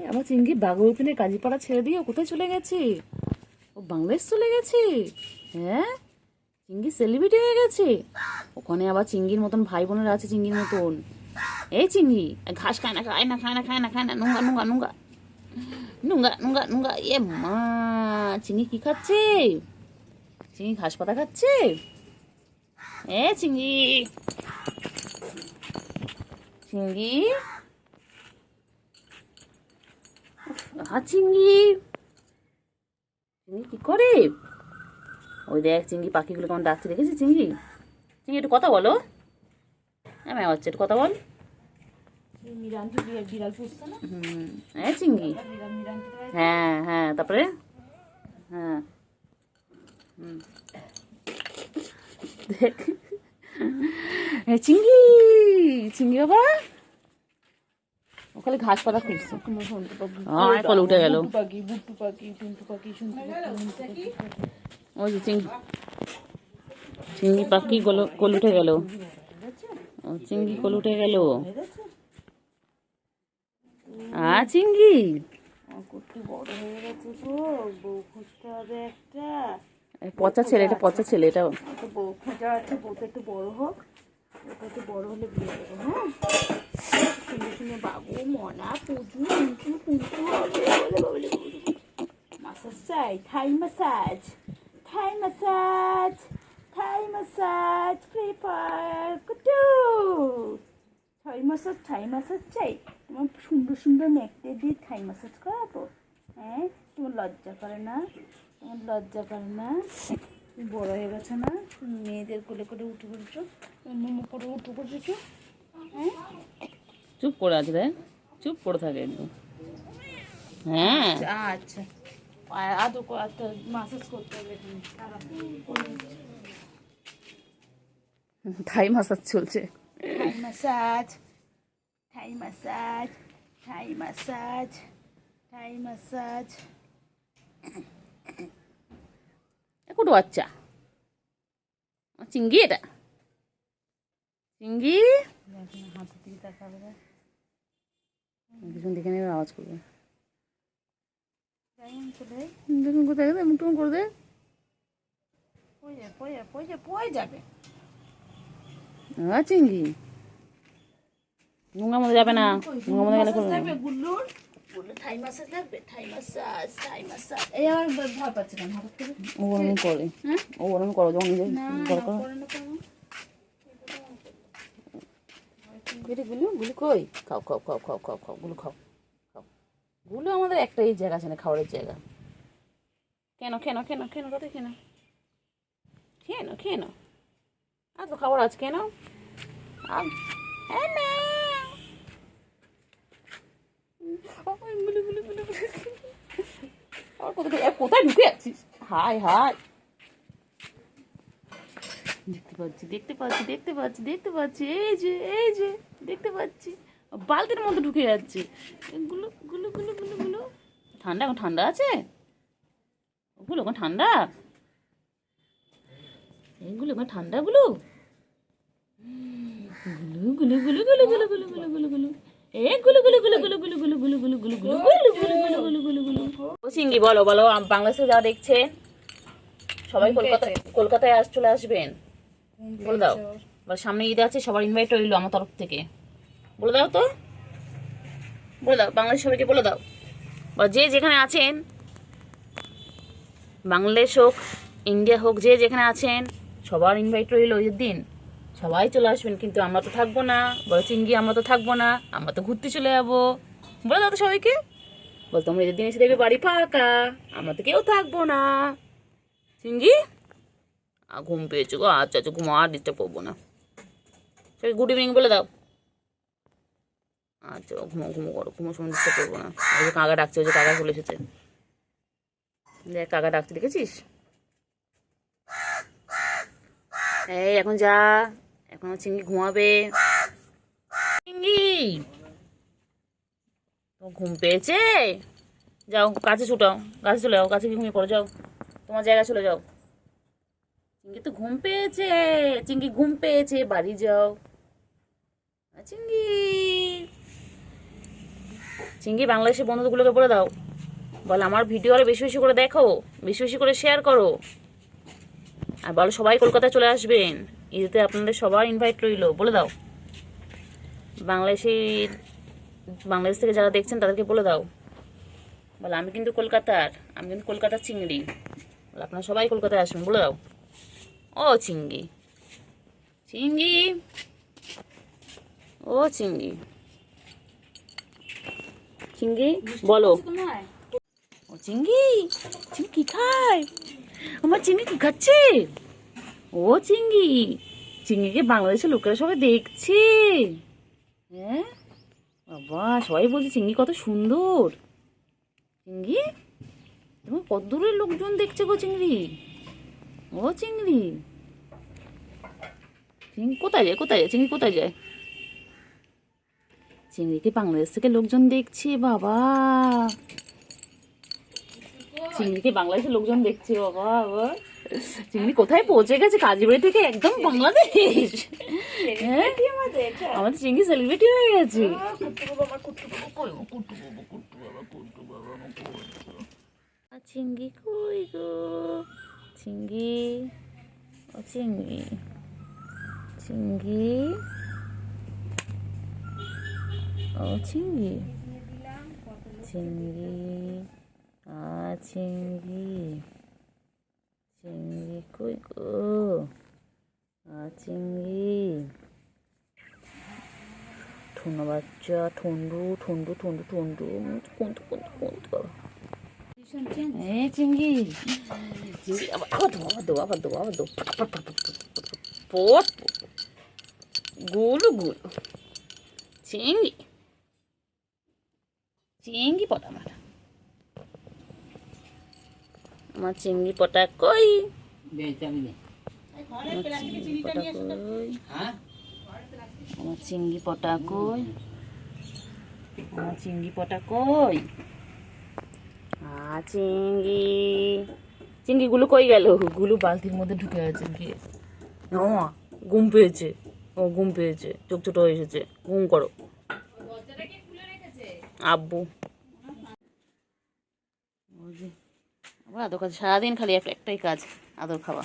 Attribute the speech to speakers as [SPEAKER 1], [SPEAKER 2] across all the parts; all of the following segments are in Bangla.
[SPEAKER 1] আমার চিংড়ি বাঘরুতিনের কাজীপাড়া ছেড়ে দিয়ে ও কোথায় চলে গেছে? ও বাংলাদেশ চলে গেছে। হ্যাঁ, চিংড়ি সেলিব্রিটি হয়ে গেছে। ওখানে আবার চিংড়ির মতন ভাই বোনেরা আছে চিংড়ির মতন। এই চিংড়ি ঘাস খায় না, খায় না, খায় না, খায় না, খায় না, নোংরা নোংরা নোংরা নোংরা নোংরা নোংরা। এ মা, চিংড়ি কি খাচ্ছে? চিংড়ি ঘাস পাতা খাচ্ছে। এ চিংড়ি, চিংড়ি, চিংড়ি, চিংড়ি কি করে? ওই দেখ চিংড়ি পাখিগুলো কেমন ডাকছে, দেখেছিস চিংড়ি? চিংড়ি একটু কথা বলো। হ্যাঁ হচ্ছে, একটু কথা বল। হ্যাঁ চিংড়ি, হ্যাঁ হ্যাঁ, তারপরে হ্যাঁ দেখ চিংড়ি, চিংড়ি বাবা ওখানে ঘাস পাতা খুঁজছে। কল উঠে গেল। ওই যে চিংড়ি, চিংড়ি পাখি কল উঠে গেল। চিংড়ি কল উঠে গেল। চিংড়ি
[SPEAKER 2] বড় হয়ে গেছে গো, বউ খুঁজতে হবে একটা।
[SPEAKER 1] পচা ছেলে, এটা পচা ছেলে, এটা
[SPEAKER 2] বউ খোঁজা আছে, বউটা একটু বড় হোক, ওটা একটু বড় হলে বিয়ে দেবো। হ্যাঁ, শুনে শুনে বাবু মনা পুজু পুজু পুজু মাসাজ চাই, থাই মাসাজ, থাই মাসাজ, থাই মাসাজ, ফ্রি ফায়ার কুটু, থাই মাসাজ চাই। তোমার সুন্দর সুন্দর নেকটে দিয়ে থাই মাসাজ করাবো। হ্যাঁ, তোমার লজ্জা করে না? তোমার লজ্জা করে না? তুমি বড় হয়ে গেছো না? তুমি মেয়েদের কোলে করে উঠে পড়েছো, মোমো করে উঠে পড়েছো। হ্যাঁ,
[SPEAKER 1] চুপ করে আছে রে, চুপ করে থাকে একদম। হ্যাঁ
[SPEAKER 2] আচ্ছা আদৌ মাসাজ করতে হবে।
[SPEAKER 1] থাই মাসাজ চলছে।
[SPEAKER 2] থাই মাসাজ, থাই মাসাজ, থাই মাসাজ, থাই মাসাজ।
[SPEAKER 1] একটু বাচ্চা চিংড়ি, এটা চিংড়ি
[SPEAKER 2] হাতের দিকে তাকাবে না,
[SPEAKER 1] ভীষণ দেখে নেবে, আওয়াজ করবে।
[SPEAKER 2] চলে
[SPEAKER 1] দেখুন কোথায় গেছে, মুখ টুমুক করে দে।
[SPEAKER 2] পড়ে যাবে।
[SPEAKER 1] চিংড়ি নোংরা মধ্যে যাবে না, নোংরা মধ্যে গেলে করবে।
[SPEAKER 2] গুল্লুর গুল্লুর থাই মাসাজ লাগবে, থাই মাসাজ, থাই মাসাজ। এই আমার ভয় পাচ্ছে কেন? হঠাৎ করে
[SPEAKER 1] ও ওরকম করে, ও ওরকম করো যখন নিজে দরকার। গুলো গুলো কই, খাও খাও খাও খাও খাও খাও, গুলো খাও খাও। গুলো আমাদের একটাই জায়গা আছে না, খাওয়ারের জায়গা। কেন কেন কেন কেন কথা কেন কেন কেন আর তো খাবার আছে কেন? কোথায় ঢুকে যাচ্ছিস? হাই হাই, দেখতে পাচ্ছি দেখতে পাচ্ছি দেখতে পাচ্ছি দেখতে পাচ্ছি, এই যে এই যে দেখতে পাচ্ছি, বালতির মধ্যে ঢুকে যাচ্ছে। গুলো গুলো গুলো গুলো গুলো, ঠান্ডা এখন ঠান্ডা আছে, ওগুলো এখন ঠান্ডা, এইগুলো এখন ঠান্ডা গুলো গুলো গুলো গুলো গুলো গুলো গুলো গুলো গুলো গুলো, এই গুলো গুলো গুলো গুলো গুলো গুলো গুলো গুলো গুলো গুলো গুলো গুলো গুলো গুলো গুলো গুলো। ও চিংড়ি বলো বলো, বাংলাদেশে যা দেখছেন সবাই কলকাতায় চলে আসবেন, বলে দাও। সামনে ঈদ আছে, সবার ইনভাইট রইলো আমার তরফ থেকে, বলে দাও তো, বলে দাও বাংলাদেশ সবাইকে বলে দাও। বা যে যেখানে আছেন, বাংলাদেশ হোক ইন্ডিয়া হোক, যে যেখানে আছেন সবার ইনভাইট রইলো ঈদের দিন, সবাই চলে আসবেন। কিন্তু আমরা তো থাকবো না, বলো চিংড়ি, আমরা তো থাকবো না, আমরা তো ঘুরতে চলে যাবো। বলে দাও তো সবাইকে, বলতো আমরা ঈদের দিন এসে দেখবে বাড়ি ফাঁকা, আমরা তো কেউ থাকবো না। চিংড়ি ঘুম পেয়েছো গো, আচ্ছা আচ্ছা ঘুমো, আর ডিস্টার্ব করবো না। সবাই গুড ইভিনিং বলে দাও। আচ্ছা ঘুমো ঘুমো করো, ঘুমোর সময় ডিস্টার্ব করবো না। ওই যে কাকা ডাকছে, ওই যে কাকা চলে এসেছে, দেখ কাকা ডাকছে, দেখেছিস? এই এখন যা, এখন চিংড়ি ঘুমাবে। চিংড়ি তো ঘুম পেয়েছে, যাও কাছে ছুটাও, কাছে চলে যাও, কাছে ঘুমিয়ে পড়ো, যাও তোমার জায়গায় চলে যাও। চিংড়ি তো ঘুম পেয়েছে, চিংড়ি ঘুম পেয়েছে, বাড়ি যাও। চিংড়ি চিঙ্গি বাংলাদেশের বন্ধুগুলোকে বলে দাও, বলো আমার ভিডিও আরো বেশি বেশি করে দেখো, বেশি বেশি করে শেয়ার করো, আর বলো সবাই কলকাতায় চলে আসবেন, ঈদেতে আপনাদের সবার ইনভাইট রইলো, বলে দাও। বাংলাদেশের বাংলাদেশ থেকে যারা দেখছেন তাদেরকে বলে দাও, বলো আমি কিন্তু কলকাতার, আমি কিন্তু কলকাতার চিংড়ি, বলো আপনারা সবাই কলকাতায় আসবেন, বলে দাও। ও চিংড়ি, চিংড়ি, ও চিংড়ি, চিংড়ি বলো। ও চিংড়ি, চিংড়ি কি খায়? আমার চিংড়ি কি খাচ্ছে? ও চিংড়ি, চিংড়িকে বাংলাদেশের লোকেরা সবাই দেখছে। হ্যাঁ বাবা, সবাই বলছে চিংড়ি কত সুন্দর। চিংড়ি, তুমি কত দূরের লোকজন দেখছে গো চিংড়ি। ও চিংড়ি, চিংড়ি কোথায় যায়, কোথায় যায় চিংড়ি, কোথায় যায়? চিংড়িকে বাংলাদেশ থেকে লোকজন দেখছে বাবা, চিংড়িকে বাংলাদেশের লোকজন দেখছে বাবা। আবার চিংড়ি কোথায় পৌঁছে গেছে, কাজীবাড়ি থেকে একদম বাংলাদেশ। হ্যাঁ আমাদের চিংড়ি সেলিব্রিটি হয়ে গেছে। চিংড়ি কই গো, চিংড়ি, ও চিংড়ি, চিংড়ি, ও চিংড়ি, চিংড়ি, চিংড়ি, চিংড়ি কই গো, চিংড়ি, ঠুনো বাচ্চা, ঠন্ডু ঠন্ডু ঠন্ডু ঠন্ডু কোনটু কোনটু কোনটু বাবা। এই চিংড়ি, চিংড়ি আবার দো আবার দো আবার দো আবার দো, পট গুলু গুলু, চিংড়ি, চিংড়ি পটা মারা, আমার চিংড়ি পটা কই, আমার চিংড়ি পটা কই, আমার চিংড়ি পটা কই, চিংড়ি, চিংড়ি গুলো কই গেল? গুলো বালতির মধ্যে ঢুকে আছে গিয়ে। ঘুম পেয়েছে, ও ঘুম পেয়েছে, চোখ ছোট হয়ে এসেছে, ঘুম করো। আব্বু আমার আদর কাজ, সারাদিন খালি একটাই কাজ, আদর খাওয়া।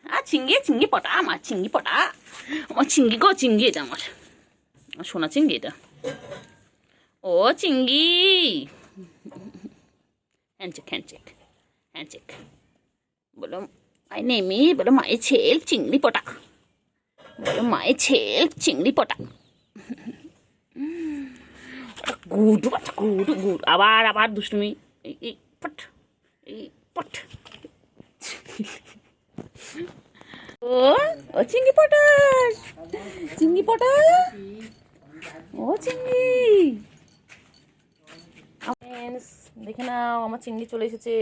[SPEAKER 1] আর চিংড়ি, চিংড়ি পটা, আমার চিংড়ি পটা, আমার চিংড়ি গো, চিংড়ি এটা আমার সোনা চিংড়ি এটা। ও চিংড়ি, হ্যান্ডশেক হ্যান্ডশেক হ্যান্ডশেক, বলো মাই নেমি, বলো মাই ছেল চিংড়ি পটা, বলো মাই ছেল চিংড়ি পটা। গুড গুড গুড, আবার আবার দুষ্টুমি, এই পট, এই পট। ও ও চিংড়ি পটাস, চিংড়ি পটা, ও চিংড়ি। দেখে নাও আমার চিংড়ি চলে এসেছে,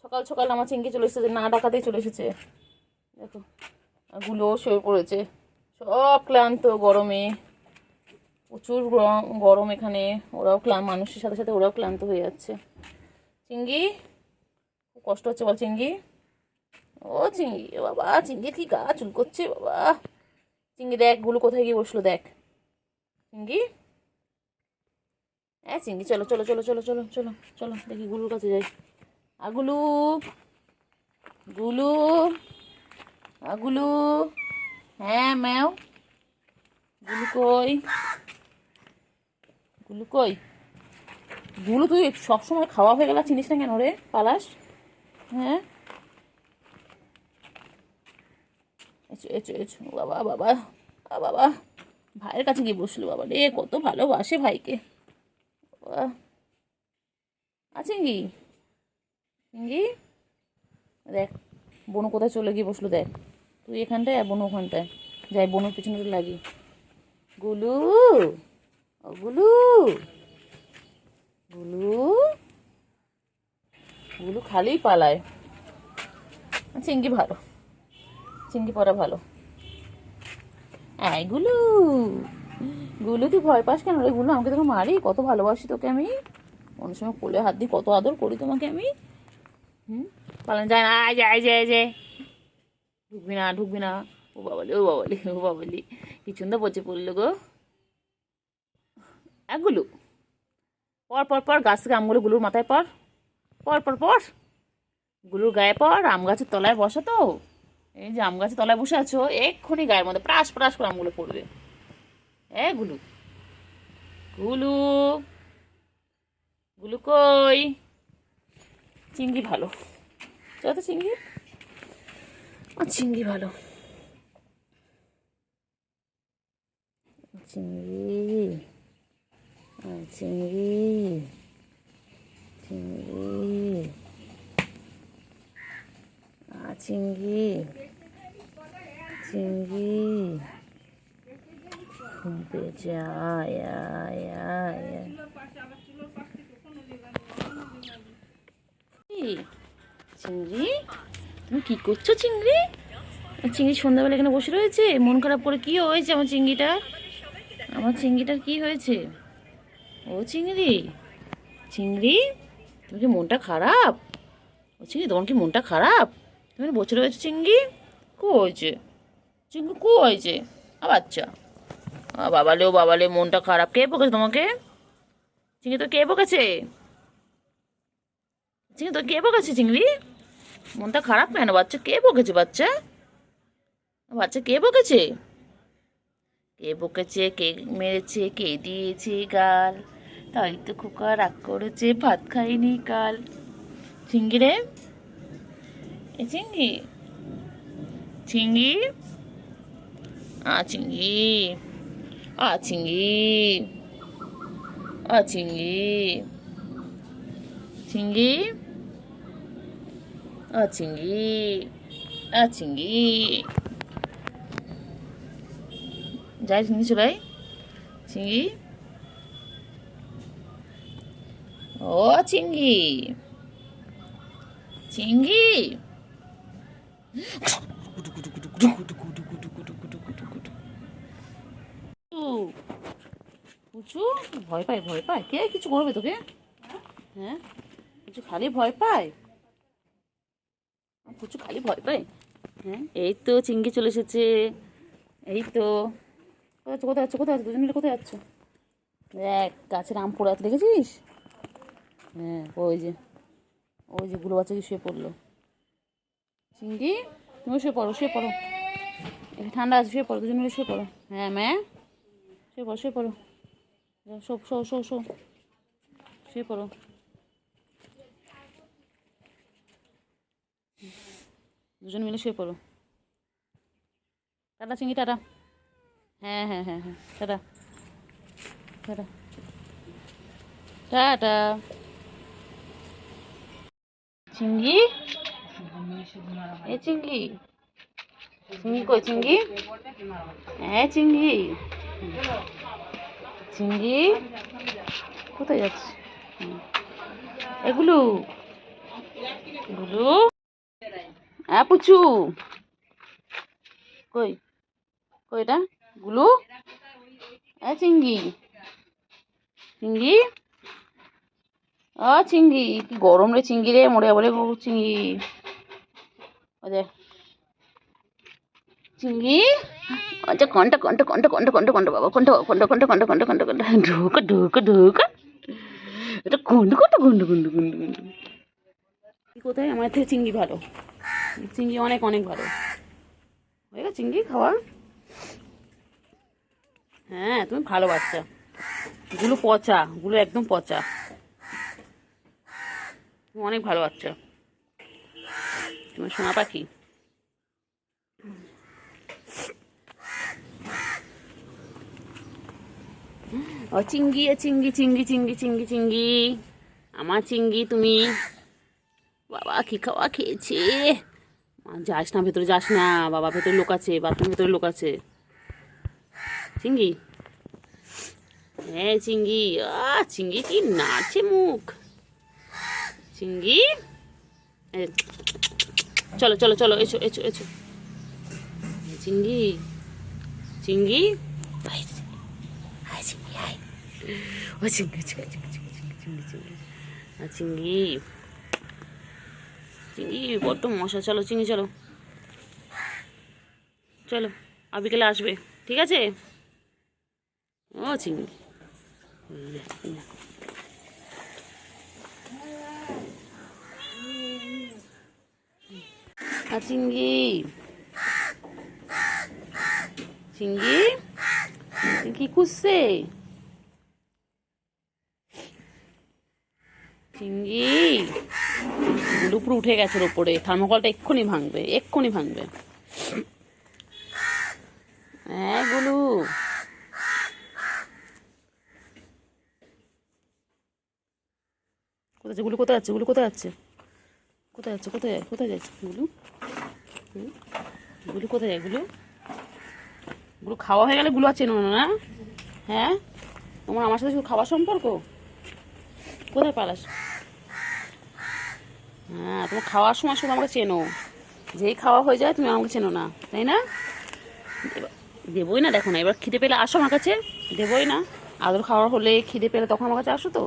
[SPEAKER 1] সকাল সকাল আমার চিংড়ি চলে এসেছে, না ডাকাতেই চলে এসেছে। দেখো গুলো শুয়ে পড়েছে, সব ক্লান্ত গরমে, প্রচুর গরম এখানে, ওরাও মানুষের সাথে সাথে ওরাও ক্লান্ত হয়ে যাচ্ছে। চিংড়ি খুব কষ্ট হচ্ছে বল চিংড়ি। ও চিংড়ি বাবা, চিংড়ির কি গা চুল করছে বাবা। চিংড়ি দেখ গুলো কোথায় গিয়ে বসলো, দেখ চিংড়ি। হ্যাঁ চিংড়ি চলো চলো চলো চলো চলো চলো চলো, দেখি গুলুর কাছে যাই। আগুলু, গুলু, আগুলু, হ্যাঁ ম্যাও, গুলু কই, গুলু কই, গুলু তুই সবসময় খাওয়া হয়ে গেল, চিনিস না কেন রে, পালাস? হ্যাঁ এসো এসো এসো, বাবা বাবা বাবা, ভাইয়ের কাছে গিয়ে বসলো বাবা রে, কত ভালোবাসে ভাইকে বাবা। আছে কি চিংড়ি, দেখ বনু কোথায় চলে গিয়ে বসলো, দেখ তুই এখানটায় আর বনু ওখানটায়, যাই বনুর পিছনে লাগি। গুলু, ও গুলু, গুলু, গুলু খালি পালায়। চিংড়ি ভালো, চিংড়ি পড়া ভালো। এই গুলু, গুলু তুই ভয় পাস কেন রে গুলু, আমাকে তোকে মারি, কত ভালোবাসি তোকে আমি, অনেক সময় কোলে হাত দিই, কত আদর করি তোমাকে আমি। পালান যায় না, যায় যায় যায়, ঢুকবি না ঢুকবি না, ও বাবালি ও বাবালি ও বাবালি, কি সুন্দর পচে পড়লো গো। গুলু পর পর পর, গাছ থেকে আমগুলো গুলুর মাথায় পর, পর পর পর, গুলুর গায়ে পর। আম গাছের তলায় বসা তো, এই যে আম গাছের তলায় বসে আছো, এক্ষুনি গায়ের মধ্যে প্রাস প্রাস করে আমগুলো পড়বে। গুলু, গুলু, গুলু কই? চিংড়ি ভালো, চলো তো চিংড়ি, চিংড়ি ভালো, চিংড়ি, চিংড়ি, চিংড়ি, চিংড়ি, চিংড়ি, বেঁচে আয় আয় আয় আয়। চিংড়ি, তুমি কি করছো চিংড়ি? চিংড়ি সন্ধ্যাবেলা এখানে বসে রয়েছে মন খারাপ করে। কি হয়েছে আমার চিংড়িটার? আমার চিংড়িটার কি হয়েছে? ও চিংড়ি, চিংড়ি, তুমি কি মনটা খারাপ? ও চিংড়ি, তোমার কি মনটা খারাপ? তুমি বসে রয়েছো চিংড়ি? কো হয়েছে চিংড়ি, কো হয়েছে? বাচ্চা, বাবালে, ও বাবালে, মনটা খারাপ। কে বকেছে তোমাকে? চিংড়ি তো কে বকেছে? চিংড়ি তো কে বকেছে? চিংড়ি, মনটা খারাপ কেন বাচ্চা? কে বকেছে বাচ্চা? বাচ্চা কে বকেছে? কে বকেছে? কে মেরেছে? কে দিয়েছে গাল? তাই তো খোকা রাগ করেছে, ভাত খাইনি কাল। চিংড়ি রে, এ চিংড়ি, চিংড়ি, চিংড়ি, চিংড়ি, চিংড়ি, চিংড়ি, চিংড়ি, চিংড়ি, যাই চিংড়ি চলাই, চিংড়ি, ও চিংড়ি, চিংড়ি, পুচু ভয় পায়, ভয় পায়? কে কিছু করবে তোকে? হ্যাঁ, পুচু খালি ভয় পায়, পুচু খালি ভয় পায়। হ্যাঁ, এই তো চিংড়ি চলে এসেছে, এই তো। কোথায় আছো, কোথায় আছো দুজন মিলে, কোথায় যাচ্ছ? দেখ গাছের আম পড়ে আছে, দেখেছিস? হ্যাঁ, ওই যে, ওই যে গুলো বাচ্চা কি শুয়ে পড়লো। চিংড়ি, তুমি শুয়ে পড়ো, শুয়ে পড়ো, একটু ঠান্ডা আছে, শুয়ে পড়ো, দুজন মিলে শুয়ে পড়ো। হ্যাঁ ম্যা, শুয়ে পড়ো, শুয়ে পড়ো, শো শো শো শো, শুয়ে পড়ো। দুজন মিলে শুয়ে পড়ো। টাটা চিংড়ি, টাটা। হ্যাঁ হ্যাঁ হ্যাঁ হ্যাঁ, টাটা, টাটা, টাটা। চিংড়ি, এ চিংড়ি, চিংড়ি কই চিংড়ি? হ্যাঁ চিংড়ি, চিংড়ি, কোথায় যাচ্ছে? এগুলো, গুলো, হ্যাঁ পুচু, কই, কই এটা? গুলো, হ্যাঁ চিংড়ি, চিংড়ি, চিংড়ি, কি গরম রে চিংড়ি রে, মরে বলে চিংড়ি। চিংড়ি, আচ্ছা কন্টা কন্টা কন্টা কন্টা কন্টা কন্টা বাবা, কন্টা কন্টা কন্টা কন্টা কন্টা কন্টা কন্টা, ঢোকা ঢোকা ঢোকা, এটা কন্টা কন্টা কন্টা কন্টা কন্টা কন্টা। কোথায়? আমার থেকে চিংড়ি ভালো, চিংড়ি অনেক অনেক ভালো। হয়ে গেছে চিংড়ি খাওয়া? হ্যাঁ তুমি ভালো বাচ্চা। গুলো পচা, গুলো একদম পচা, তুমি অনেক ভালো বাচ্চা, তুমি সোনা পাখি। ও চিংড়ি, চিংড়ি, চিংড়ি, চিংড়ি, চিংড়ি, চিংড়ি, আমার চিংড়ি তুমি। বাবা কি খাওয়া খেয়েছে? যাস না ভেতরে, যাস না বাবা, ভেতরে লোক আছে, বাথরুমের ভেতরে লোক আছে। চিংড়ি, হ্যাঁ চিংড়ি, চিংড়ি কি নাচে মুখ। চিংড়ি, চলো চলো চলো, এসো এসো এসো। চিংড়ি, চিংড়ি, ও চিংড়ি, চিংড়ি, চিংড়ি, চিংড়ি, চিংড়ি, চিংড়ি, চিংড়ি, বড্ড মশা। চলো চিংড়ি, চলো চলো, আর বিকেলে আসবে, ঠিক আছে? ও চিংড়ি, আর চিঙ্গি চিঙ্গি কি খুঁজছে? চিঙ্গি গুলু পুরো উঠে গেছে ওর ওপরে, থার্মোকলটা এক্ষুনি ভাঙবে, এক্ষুনি ভাঙবে। হ্যাঁ গুলু, কোথায় যাচ্ছে গুলু? কোথায় যাচ্ছে গুলু? কোথায় যাচ্ছে? কোথায় যাচ্ছে? কোথায় যায়? কোথায় যাচ্ছে গুলু? গুলু কোথায় যায়? গুলু গুলু খাওয়া হয়ে গেলে গুলু আর চেনো না? হ্যাঁ, তোমার আমার সাথে শুধু খাওয়ার সম্পর্ক? কোথায় পালাস? হ্যাঁ, তোমার খাওয়ার সময় শুধু আমাকে চেনো, যেই খাওয়া হয়ে যায় তুমি আমাকে চেনো না, তাই না? দেবই না, দেখো না, এবার খিদে পেলে আসো আমার কাছে, দেবই না। আদর খাওয়ার হলে খিদে পেলে তখন আমার কাছে আসো তো।